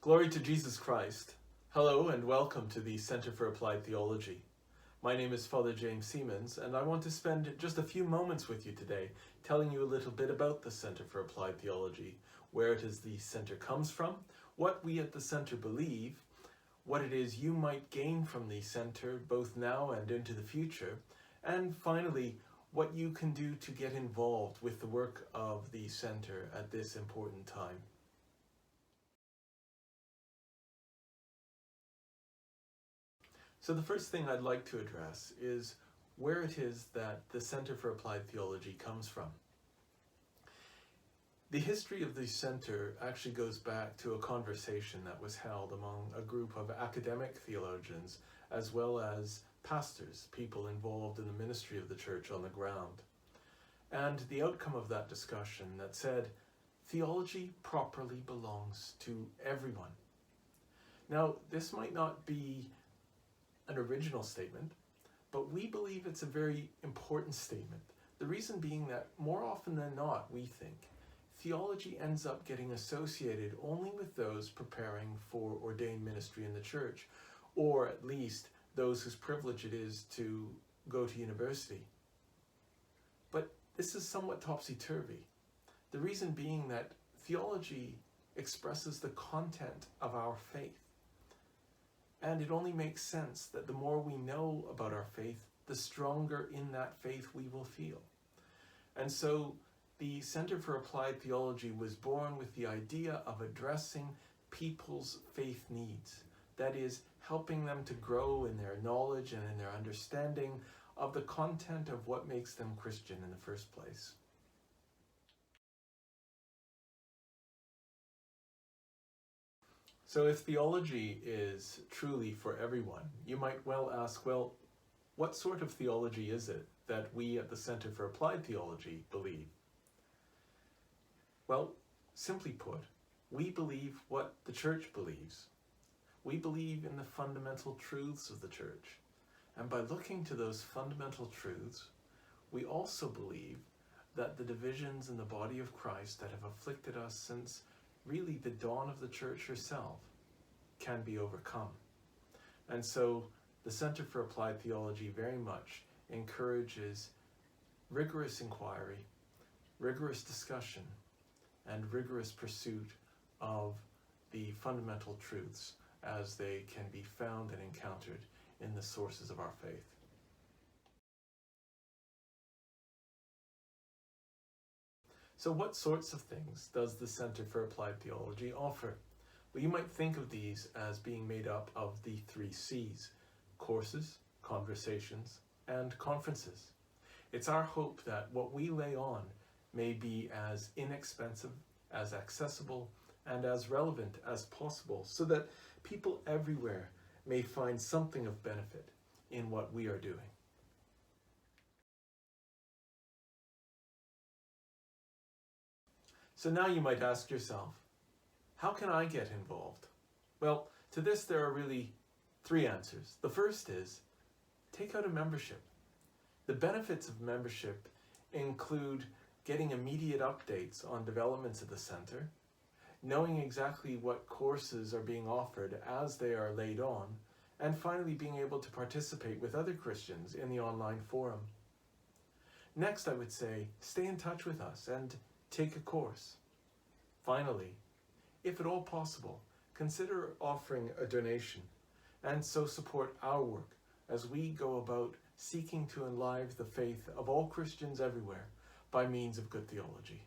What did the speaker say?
Glory to Jesus Christ. Hello and welcome to the Center for Applied Theology. My name is Father James Siemens, and I want to spend just a few moments with you today telling you a little bit about the Center for Applied Theology, where it is the center comes from, what we at the center believe, what it is you might gain from the center both now and into the future, and finally, what you can do to get involved with the work of the center at this important time. So the first thing I'd like to address is where it is that the Center for Applied Theology comes from. The history of the center actually goes back to a conversation that was held among a group of academic theologians as well as pastors, people involved in the ministry of the church on the ground. And the outcome of that discussion that said, theology properly belongs to everyone. Now, this might not be an original statement, but we believe it's a very important statement. The reason being that more often than not, we think, theology ends up getting associated only with those preparing for ordained ministry in the church, or at least those whose privilege it is to go to university. But this is somewhat topsy-turvy. The reason being that theology expresses the content of our faith. And it only makes sense that the more we know about our faith, the stronger in that faith we will feel. And so the Center for Applied Theology was born with the idea of addressing people's faith needs. That is, helping them to grow in their knowledge and in their understanding of the content of what makes them Christian in the first place. So if theology is truly for everyone, you might well ask, well, what sort of theology is it that we at the Center for Applied Theology believe? Well, simply put, we believe what the church believes. We believe in the fundamental truths of the church. And by looking to those fundamental truths, we also believe that the divisions in the body of Christ that have afflicted us since really the dawn of the church herself can be overcome. And so the Center for Applied Theology very much encourages rigorous inquiry, rigorous discussion, and rigorous pursuit of the fundamental truths as they can be found and encountered in the sources of our faith. So what sorts of things does the Center for Applied Theology offer? Well, you might think of these as being made up of the 3 C's: courses, conversations, and conferences. It's our hope that what we lay on may be as inexpensive, as accessible, and as relevant as possible so that people everywhere may find something of benefit in what we are doing. So now you might ask yourself, how can I get involved? Well, to this there are really 3 answers. The first is, take out a membership. The benefits of membership include getting immediate updates on developments at the center, knowing exactly what courses are being offered as they are laid on, and finally being able to participate with other Christians in the online forum. Next, I would say, stay in touch with us and take a course. Finally, if at all possible, consider offering a donation and so support our work as we go about seeking to enliven the faith of all Christians everywhere by means of good theology.